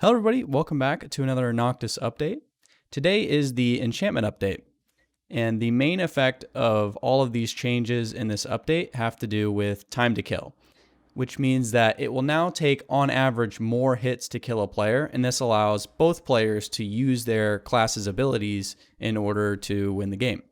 Hello everybody, welcome back to another Noctas update. Today is the enchantment update, and the main effect of all of these changes in this update have to do with time to kill, which means that it will now take on average more hits to kill a player, and this allows both players to use their class's abilities in order to win the game.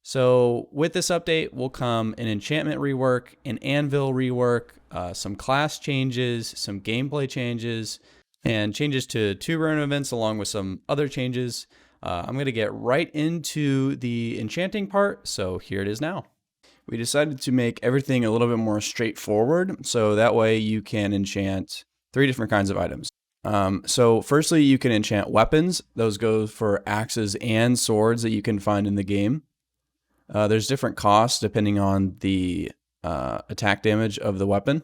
So with this update will come an enchantment rework, an anvil rework, some class changes, some gameplay changes, and changes to 2 rune events along with some other changes. I'm going to get right into the enchanting part, so here it is now. We decided to make everything a little bit more straightforward, so that way you can enchant 3 different kinds of items. So firstly, you can enchant weapons. Those go for axes and swords that you can find in the game. There's different costs depending on the attack damage of the weapon.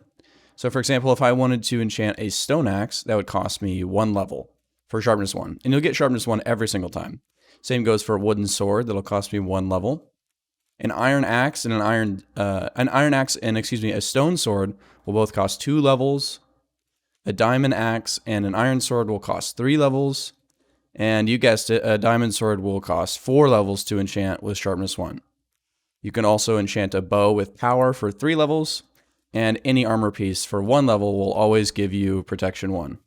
So for example, if I wanted to enchant a stone axe, that would cost me 1 level for sharpness 1. And you'll get sharpness 1 every single time. Same goes for a wooden sword, that'll cost me 1 level. An iron axe and a stone sword will both cost 2 levels. A diamond axe and an iron sword will cost 3 levels. And you guessed it, a diamond sword will cost 4 levels to enchant with sharpness 1. You can also enchant a bow with power for 3 levels. And any armor piece for 1 level will always give you protection 1.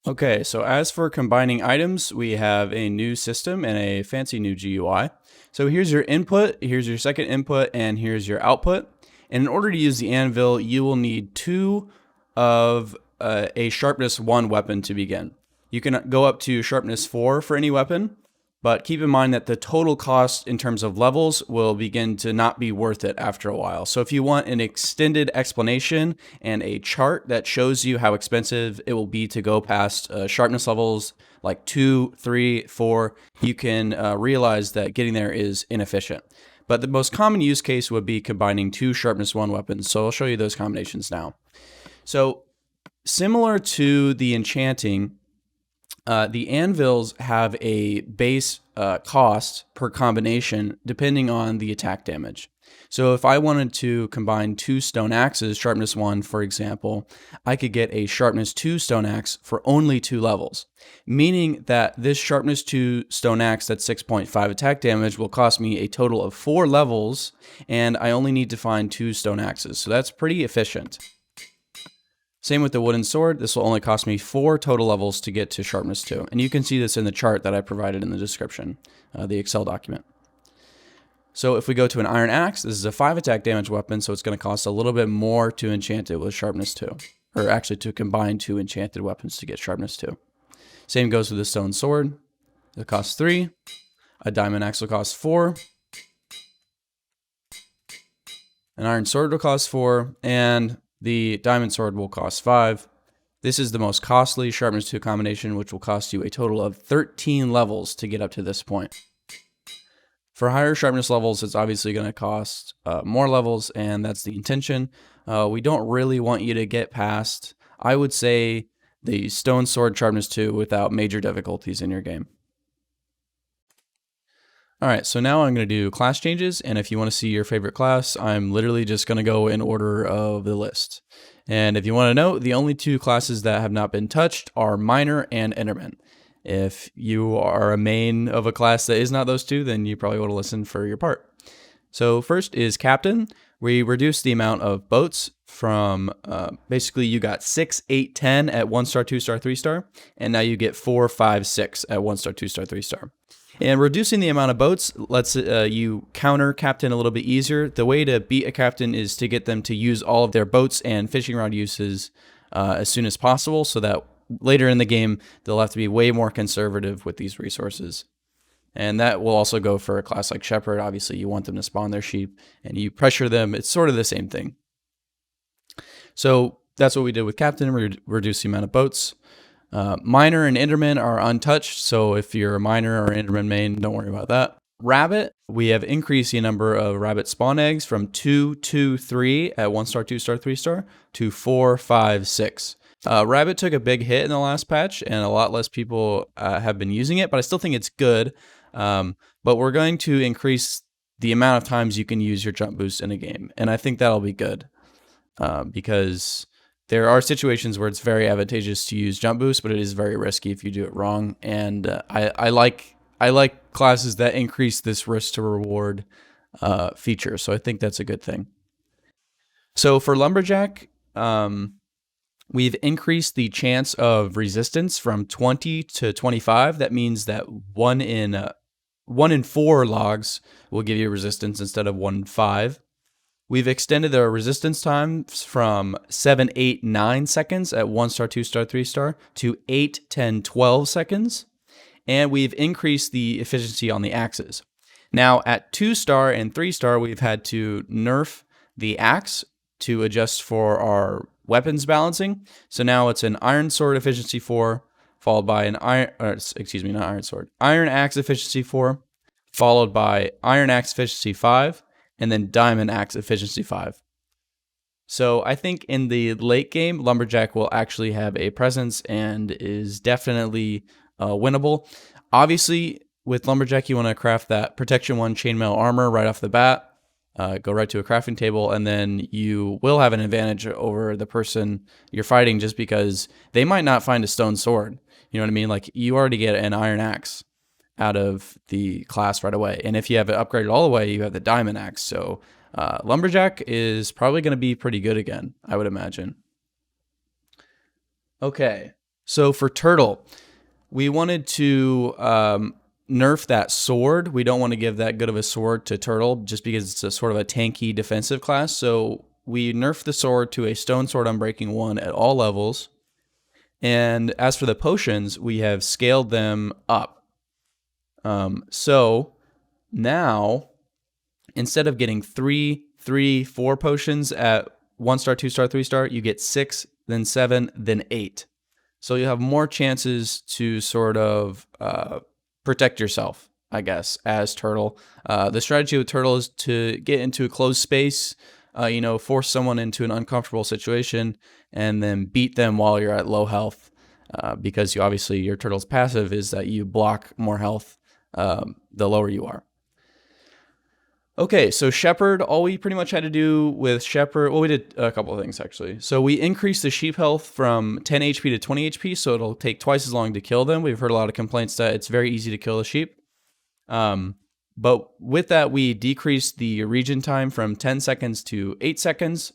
Okay, so as for combining items, we have a new system and a fancy new GUI. So here's your input, here's your second input, and here's your output. And in order to use the anvil, you will need 2 of a sharpness 1 weapon to begin. You can go up to sharpness 4 for any weapon, but keep in mind that the total cost in terms of levels will begin to not be worth it after a while. So if you want an extended explanation and a chart that shows you how expensive it will be to go past sharpness levels like 2, 3, 4, you can realize that getting there is inefficient. But the most common use case would be combining 2 sharpness 1 weapons. So I'll show you those combinations now. So similar to the enchanting, the anvils have a base cost per combination depending on the attack damage. So if I wanted to combine 2 stone axes, sharpness 1 for example, I could get a sharpness 2 stone axe for only 2 levels, meaning that this sharpness 2 stone axe that's 6.5 attack damage will cost me a total of 4 levels, and I only need to find 2 stone axes, so that's pretty efficient. Same with the wooden sword. This will only cost me 4 total levels to get to sharpness 2. And you can see this in the chart that I provided in the description, the Excel document. So if we go to an iron axe, this is a 5 attack damage weapon, so it's going to cost a little bit more to enchant it with sharpness 2. Or actually to combine 2 enchanted weapons to get sharpness 2. Same goes with the stone sword. It costs 3. A diamond axe will cost 4. An iron sword will cost 4. And the diamond sword will cost 5. This is the most costly sharpness 2 combination, which will cost you a total of 13 levels to get up to this point. For higher sharpness levels, it's obviously going to cost more levels, and that's the intention. We don't really want you to get past, I would say, the stone sword sharpness 2 without major difficulties in your game. Alright, so now I'm going to do class changes, and if you want to see your favorite class, I'm literally just going to go in order of the list. And if you want to know, the only 2 classes that have not been touched are Miner and Enderman. If you are a main of a class that is not those 2, then you probably want to listen for your part. So first is Captain. We reduced the amount of boats from, basically you got 6, 8, 10 at 1 star, 2 star, 3 star, and now you get 4, 5, 6 at 1 star, 2 star, 3 star. And reducing the amount of boats lets you counter captain a little bit easier. The way to beat a captain is to get them to use all of their boats and fishing rod uses as soon as possible, so that later in the game they'll have to be way more conservative with these resources. And that will also go for a class like Shepherd. Obviously you want them to spawn their sheep and you pressure them. It's sort of the same thing. So that's what we did with captain. We reduced the amount of boats. Miner and Enderman are untouched, so if you're a Miner or Enderman main, don't worry about that. Rabbit, we have increased the number of rabbit spawn eggs from 2, 2, 3 at 1 star, 2 star, 3 star to 4, 5, 6. Rabbit took a big hit in the last patch, and a lot less people have been using it, but I still think it's good. But we're going to increase the amount of times you can use your jump boost in a game, and I think that'll be good because There are situations where it's very advantageous to use jump boost, but it is very risky if you do it wrong. And I like classes that increase this risk to reward feature. So I think that's a good thing. So for Lumberjack, we've increased the chance of resistance from 20 to 25. That means that 1 in 4 logs will give you resistance instead of 1 in 5. We've extended the resistance times from 7, 8, 9 seconds at 1 star, 2 star, 3 star to 8, 10, 12 seconds. And we've increased the efficiency on the axes. Now at 2 star and 3 star, we've had to nerf the axe to adjust for our weapons balancing. So now it's an iron sword efficiency 4, followed by an iron axe efficiency 4, followed by iron axe efficiency 5, and then diamond axe efficiency 5. So I think in the late game, Lumberjack will actually have a presence and is definitely winnable. Obviously, with Lumberjack, you want to craft that Protection 1 chainmail armor right off the bat. Go right to a crafting table, and then you will have an advantage over the person you're fighting just because they might not find a stone sword. You know what I mean? Like, you already get an iron axe out of the class right away. And if you have it upgraded all the way, you have the diamond axe. So Lumberjack is probably going to be pretty good again, I would imagine. Okay, so for Turtle, we wanted to nerf that sword. We don't want to give that good of a sword to Turtle just because it's a sort of a tanky defensive class. So we nerfed the sword to a stone sword unbreaking 1 at all levels. And as for the potions, we have scaled them up. So now, instead of getting 3, 3, 4 potions at 1 star, 2 star, 3 star, you get 6, then 7, then 8. So you have more chances to sort of protect yourself, I guess, as Turtle. The strategy with Turtle is to get into a closed space, force someone into an uncomfortable situation, and then beat them while you're at low health. Because your Turtle's passive is that you block more health the lower you are. Okay, so Shepherd, all we pretty much had to do with Shepherd, well, we did a couple of things actually. So we increased the sheep health from 10 HP to 20 HP, so it'll take twice as long to kill them. We've heard a lot of complaints that it's very easy to kill the sheep. But with that, we decreased the regen time from 10 seconds to 8 seconds.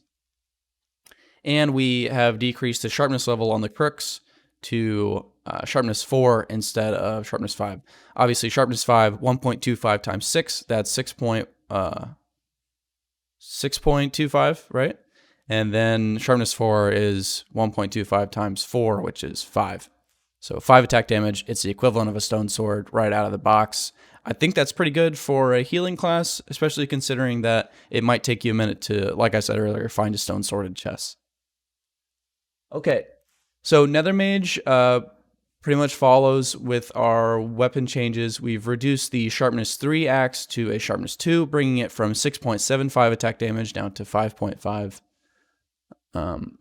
And we have decreased the sharpness level on the crooks to sharpness 4 instead of sharpness 5. Obviously, sharpness 5, 1.25 times 6, that's 6.25, right? And then sharpness 4 is 1.25 times 4, which is 5. So 5 attack damage, it's the equivalent of a stone sword right out of the box. I think that's pretty good for a healing class, especially considering that it might take you a minute to, like I said earlier, find a stone sword in chests. Okay, so Nether Mage pretty much follows with our weapon changes. We've reduced the sharpness 3 axe to a sharpness 2, bringing it from 6.75 attack damage down to 5.5.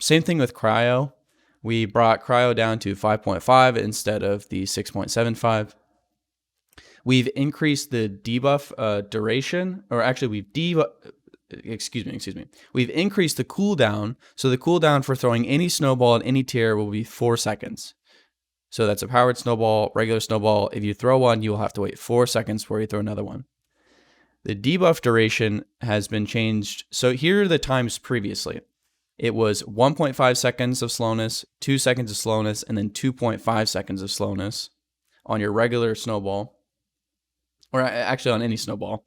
Same thing with Cryo. We brought Cryo down to 5.5 instead of the 6.75. We've increased the debuff duration, or actually we've We've increased the cooldown, so the cooldown for throwing any snowball at any tier will be 4 seconds. So that's a powered snowball, regular snowball. If you throw one, you will have to wait 4 seconds before you throw another one. The debuff duration has been changed. So here are the times previously. It was 1.5 seconds of slowness, 2 seconds of slowness, and then 2.5 seconds of slowness on your regular snowball, or actually on any snowball.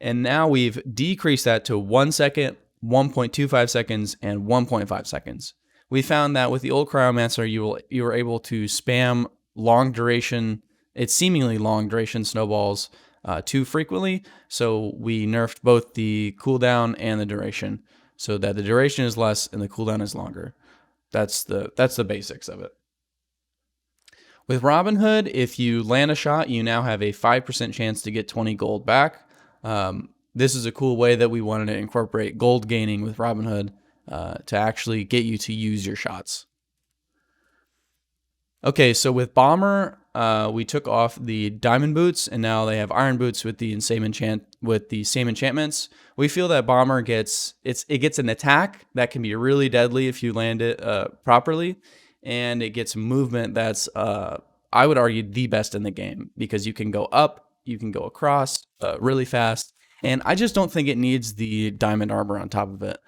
And now we've decreased that to 1 second, 1.25 seconds, and 1.5 seconds. We found that with the old Cryomancer, you were able to spam long duration, it's seemingly long duration snowballs too frequently. So we nerfed both the cooldown and the duration, so that the duration is less and the cooldown is longer. That's the basics of it. With Robinhood, if you land a shot, you now have a 5% chance to get 20 gold back. This is a cool way that we wanted to incorporate gold gaining with Robinhood to actually get you to use your shots. Okay, so with Bomber, we took off the diamond boots, and now they have iron boots with the insane with the same enchantments. We feel that Bomber gets an attack that can be really deadly if you land it properly, and it gets movement that's I would argue the best in the game, because you can go up, you can go across really fast, and I just don't think it needs the diamond armor on top of it.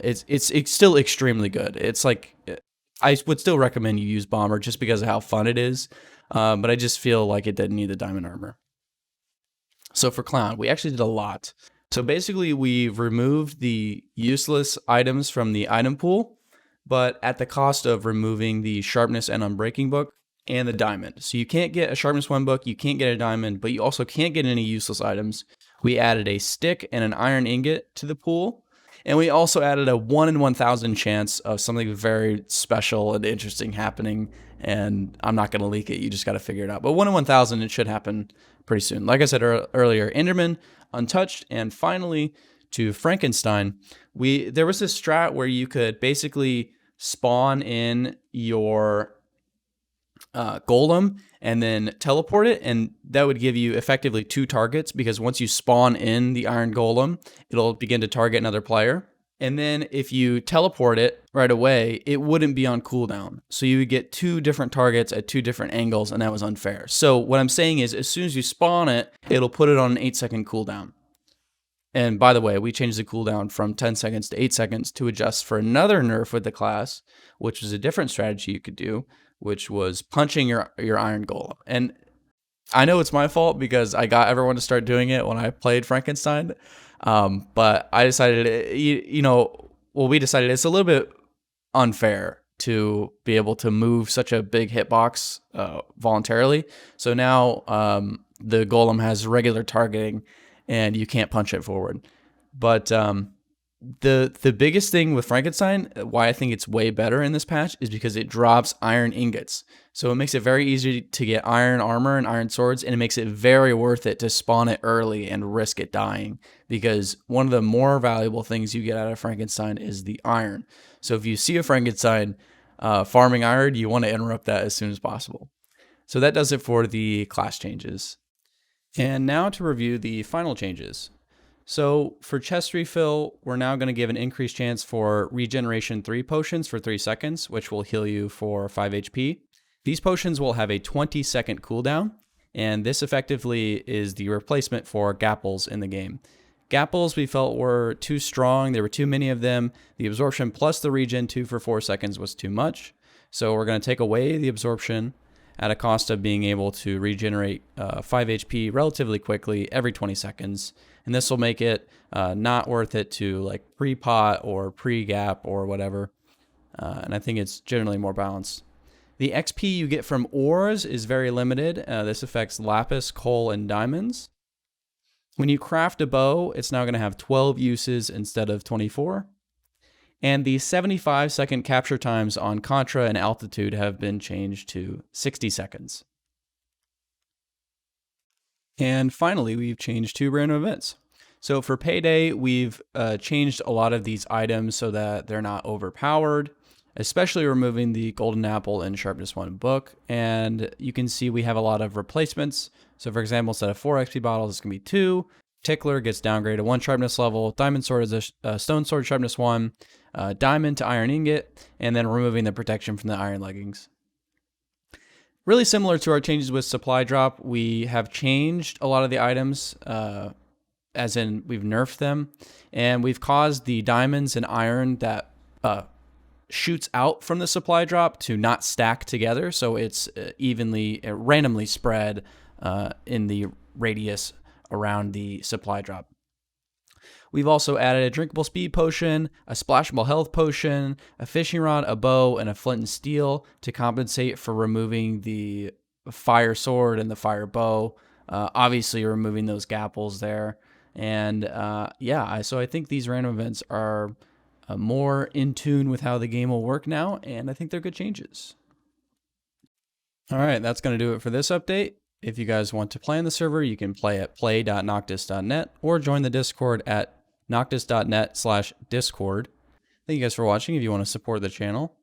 It's still extremely good. It's like, I would still recommend you use Bomber just because of how fun it is, but I just feel like it didn't need the diamond armor. So for Clown, we actually did a lot. So basically, we've removed the useless items from the item pool, but at the cost of removing the Sharpness and Unbreaking book and the diamond. So you can't get a Sharpness 1 book, you can't get a diamond, but you also can't get any useless items. We added a stick and an iron ingot to the pool, and we also added a 1 in 1,000 chance of something very special and interesting happening, and I'm not going to leak it, you just got to figure it out. But 1 in 1,000, it should happen pretty soon. Like I said earlier, Enderman, Untouched, and finally to Frankenstein. There was this strat where you could basically spawn in your golem and then teleport it, and that would give you effectively 2 targets, because once you spawn in the iron golem, it'll begin to target another player. And then if you teleport it right away, it wouldn't be on cooldown. So you would get 2 different targets at 2 different angles, and that was unfair. So what I'm saying is, as soon as you spawn it, it'll put it on an 8-second cooldown. And by the way, we changed the cooldown from 10 seconds to 8 seconds to adjust for another nerf with the class, which was a different strategy you could do, which was punching your iron golem. And I know it's my fault because I got everyone to start doing it when I played Frankenstein. But I decided, we decided it's a little bit unfair to be able to move such a big hitbox voluntarily. So now the golem has regular targeting, and you can't punch it forward. But the biggest thing with Frankenstein, why I think it's way better in this patch, is because it drops iron ingots. So it makes it very easy to get iron armor and iron swords, and it makes it very worth it to spawn it early and risk it dying, because one of the more valuable things you get out of Frankenstein is the iron. So if you see a Frankenstein farming iron, you want to interrupt that as soon as possible. So that does it for the class changes. And now to review the final changes. So for chest refill, we're now going to give an increased chance for regeneration 3 potions for 3 seconds, which will heal you for 5 HP. These potions will have a 20-second cooldown, and this effectively is the replacement for Gapples in the game. Gapples we felt were too strong, there were too many of them. The absorption plus the regen 2 for 4 seconds was too much. So we're going to take away the absorption at a cost of being able to regenerate 5 HP relatively quickly every 20 seconds. And this will make it not worth it to like pre-pot or pre-gap or whatever. And I think it's generally more balanced. The XP you get from ores is very limited. This affects lapis, coal, and diamonds. When you craft a bow, it's now going to have 12 uses instead of 24. And the 75-second capture times on Contra and Altitude have been changed to 60 seconds. And finally, we've changed 2 random events. So for Payday, we've changed a lot of these items so that they're not overpowered, especially removing the Golden Apple and Sharpness 1 book. And you can see we have a lot of replacements. So for example, instead of 4 XP bottles, it's going to be 2. Tickler gets downgraded to 1 sharpness level. Diamond Sword is a Stone Sword Sharpness 1. Diamond to Iron Ingot, and then removing the protection from the Iron Leggings. Really similar to our changes with Supply Drop, we have changed a lot of the items, as in we've nerfed them, and we've caused the diamonds and iron that shoots out from the Supply Drop to not stack together, so it's randomly spread in the radius around the Supply Drop. We've also added a drinkable speed potion, a splashable health potion, a fishing rod, a bow, and a flint and steel to compensate for removing the fire sword and the fire bow. Obviously, removing those gapples there. And so I think these random events are more in tune with how the game will work now, and I think they're good changes. All right, that's going to do it for this update. If you guys want to play on the server, you can play at play.noctas.net or join the Discord at noctas.net/discord. Thank you guys for watching. If you want to support the channel,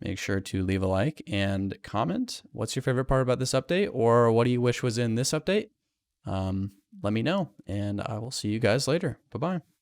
make sure to leave a like and comment. What's your favorite part about this update, or what do you wish was in this update? let me know, and I will see you guys later. Bye-bye.